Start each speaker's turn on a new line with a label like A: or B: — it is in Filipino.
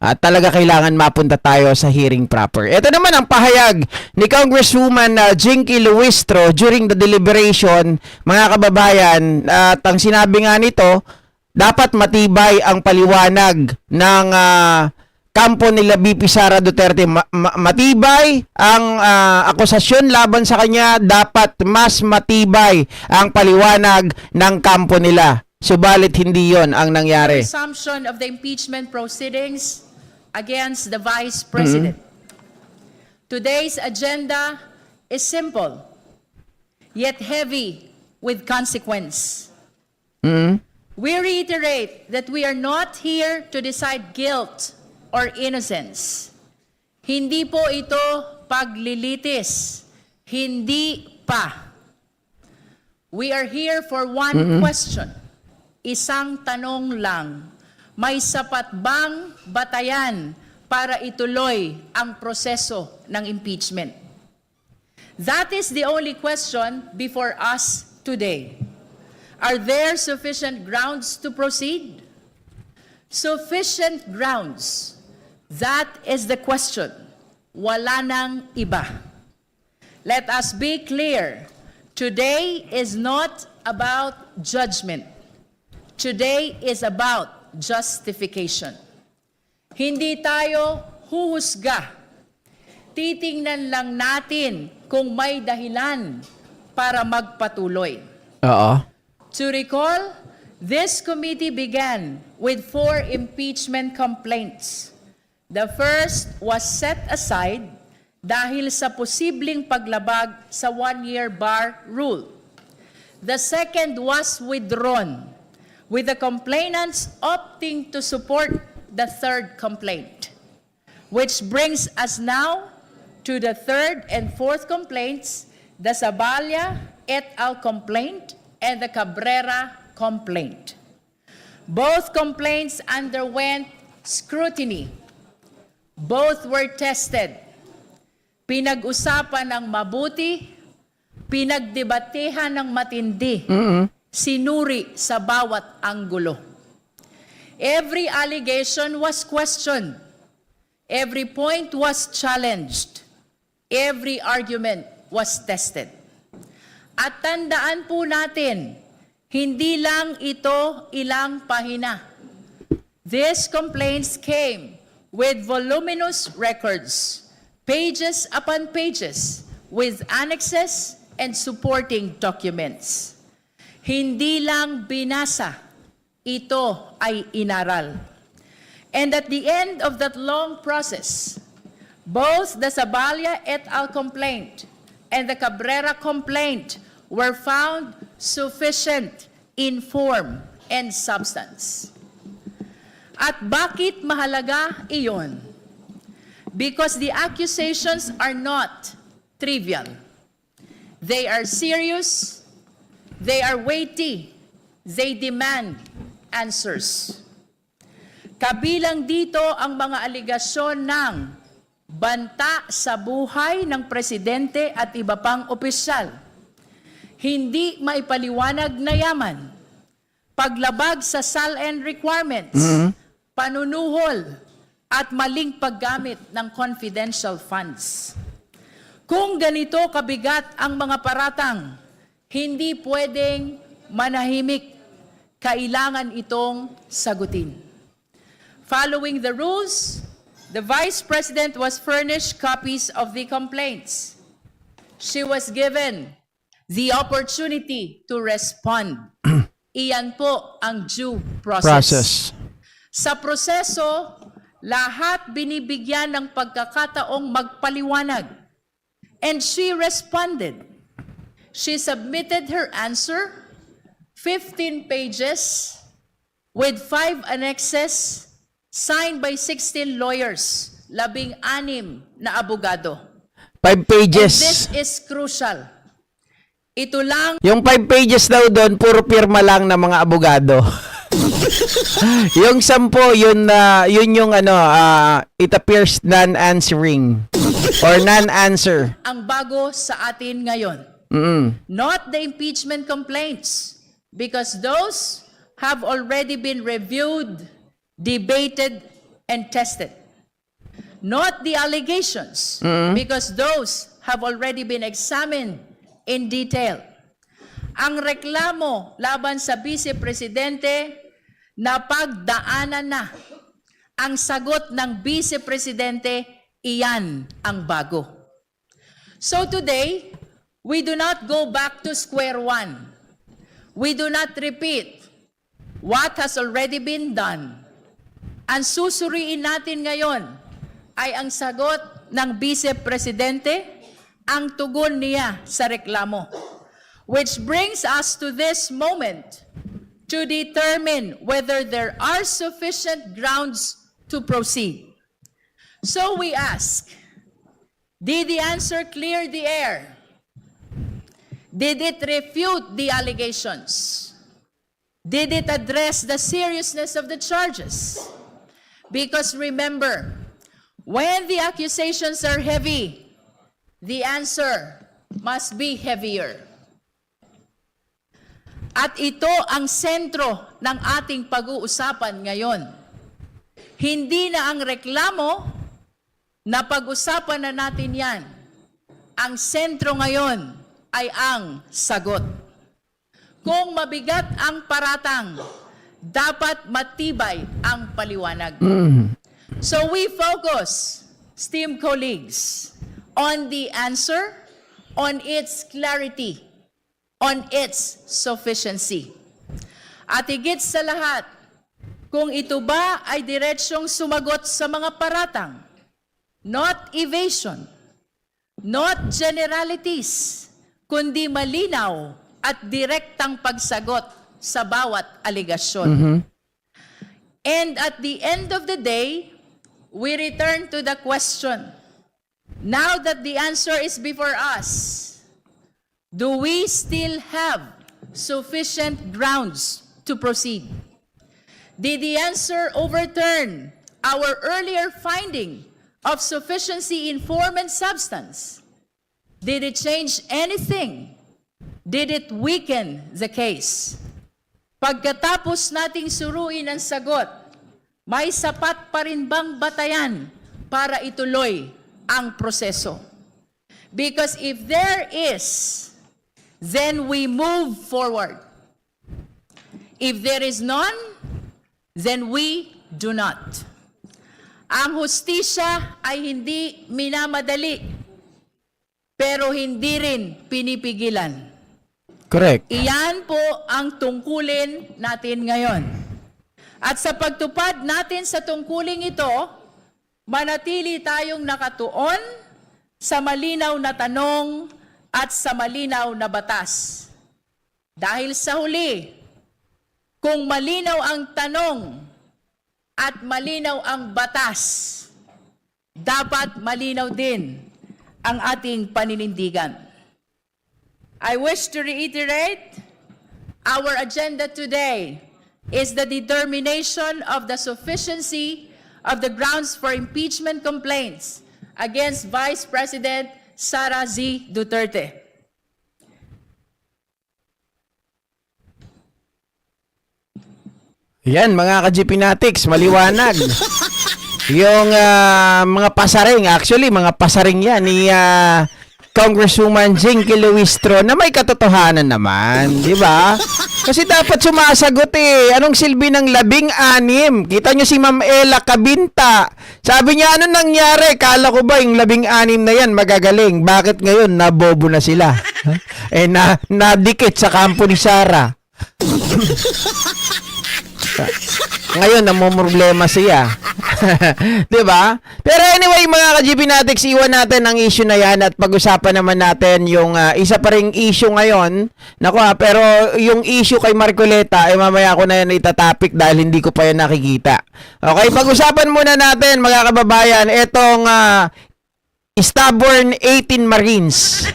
A: At talaga kailangan mapunta tayo sa hearing proper. Ito naman ang pahayag ni Congresswoman Jinky Luistro during the deliberation, mga kababayan. At ang sinabi nga nito, dapat matibay ang paliwanag ng kampo nila BP Sara Duterte. Matibay ang akusasyon laban sa kanya, dapat mas matibay ang paliwanag ng kampo nila. Subalit hindi yon ang nangyari.
B: Resumption of the impeachment proceedings against the Vice President. Today's agenda is simple, yet heavy with consequence. We reiterate that we are not here to decide guilt or innocence. Hindi po ito paglilitis. Hindi pa. We are here for one question. Isang tanong lang. May sapat bang batayan para ituloy ang proseso ng impeachment? That is the only question before us today. Are there sufficient grounds to proceed? Sufficient grounds. That is the question. Wala nang iba. Let us be clear. Today is not about judgment. Today is about justification. Hindi tayo huhusga. Titingnan lang natin kung may dahilan para magpatuloy.
A: Oo.
B: To recall, this committee began with 4 impeachment complaints. The first was set aside dahil sa posibleng paglabag sa 1-year bar rule. The second was withdrawn, with the complainants opting to support the third complaint. Which brings us now to the third and fourth complaints, the Zaballa et al. Complaint and the Cabrera complaint. Both complaints underwent scrutiny. Both were tested. Pinag-usapan ng mabuti, pinagdebatehan ng matindi. Sinuri sa bawat anggulo. Every allegation was questioned. Every point was challenged. Every argument was tested. At tandaan po natin, hindi lang ito ilang pahina. These complaints came with voluminous records, pages upon pages, with annexes and supporting documents. Hindi lang binasa, ito ay inaral. And at the end of that long process, both the Zaballa et al. Complaint and the Cabrera complaint were found sufficient in form and substance. At bakit mahalaga iyon? Because the accusations are not trivial. They are serious. They are weighty. They demand answers. Kabilang dito ang mga aligasyon ng banta sa buhay ng presidente at iba pang opisyal, hindi maipaliwanag na yaman, paglabag sa SALN requirements, panunuhol, at maling paggamit ng confidential funds. Kung ganito kabigat ang mga paratang, hindi pwedeng manahimik. Kailangan itong sagutin. Following the rules, the Vice President was furnished copies of the complaints. She was given the opportunity to respond. Iyan po ang due process. Sa proseso, lahat binibigyan ng pagkakataong magpaliwanag. And she responded. She submitted her answer, 15 pages, with 5 annexes, signed by 16 lawyers, 16 na abogado.
A: 5 pages.
B: And this is crucial. Ito lang.
A: Yung 5 pages daw doon, puro pirma lang ng mga abogado. Yung 10, yun yung it appears non-answering or non-answer.
B: Ang bago sa atin ngayon. Not the impeachment complaints, because those have already been reviewed, debated, and tested. Not the allegations, because those have already been examined in detail. Ang reklamo laban sa Vice Presidente, napagdaanan na. Ang sagot ng Vice Presidente, iyan ang bago. So today, we do not go back to square one. We do not repeat what has already been done. Ang susuriin natin ngayon ay ang sagot ng Vice Presidente, ang tugon niya sa reklamo. Which brings us to this moment to determine whether there are sufficient grounds to proceed. So we ask, did the answer clear the air? Did it refute the allegations? Did it address the seriousness of the charges? Because remember, when the accusations are heavy, the answer must be heavier. At ito ang sentro ng ating pag-uusapan ngayon. Hindi na ang reklamo, na pag-usapan na natin yan. Ang sentro ngayon ay ang sagot. Kung mabigat ang paratang, dapat matibay ang paliwanag. So we focus, esteemed colleagues, on the answer, on its clarity, on its sufficiency. At higit sa lahat, kung ito ba ay diretsyong sumagot sa mga paratang, not evasion, not generalities, kundi malinaw at direktang pagsagot sa bawat aligasyon. And at the end of the day, we return to the question, now that the answer is before us, do we still have sufficient grounds to proceed? Did the answer overturn our earlier finding of sufficiency in form and substance? Did it change anything? Did it weaken the case? Pagkatapos nating suruin ang sagot, may sapat pa rin bang batayan para ituloy ang proseso? Because if there is, then we move forward. If there is none, then we do not. Ang hustisya ay hindi minamadali, pero hindi rin pinipigilan.
A: Correct.
B: Iyan po ang tungkulin natin ngayon. At sa pagtupad natin sa tungkuling ito, manatili tayong nakatuon sa malinaw na tanong at sa malinaw na batas. Dahil sa huli, kung malinaw ang tanong at malinaw ang batas, dapat malinaw din ang ating paninindigan. I wish to reiterate, our agenda today is the determination of the sufficiency of the grounds for impeachment complaints against Vice President Sara Z. Duterte.
A: Yan, mga ka-GPnatics, maliwanag. Yung mga pasaring, actually, mga pasaring yan ni Congresswoman Jinky Luistro na may katotohanan naman, di ba? Kasi dapat sumasagot eh. Anong silbi ng 16? Kita nyo si Ma'am Ella Cabinta. Sabi niya, ano nangyari? Kala ko ba yung 16 na yan magagaling? Bakit ngayon nabobo na sila? Nadikit sa kampo ni Sara. Ngayon, namumroblema siya. Diba? Pero anyway, mga ka-GPnatics, iwan natin ang issue na yan at pag-usapan naman natin yung isa pa ring issue ngayon. Naku pero yung issue kay Marcoleta, mamaya ko na yan itatopic dahil hindi ko pa yan nakikita. Okay, pag-usapan muna natin, mga kababayan, itong stubborn 18 Marines.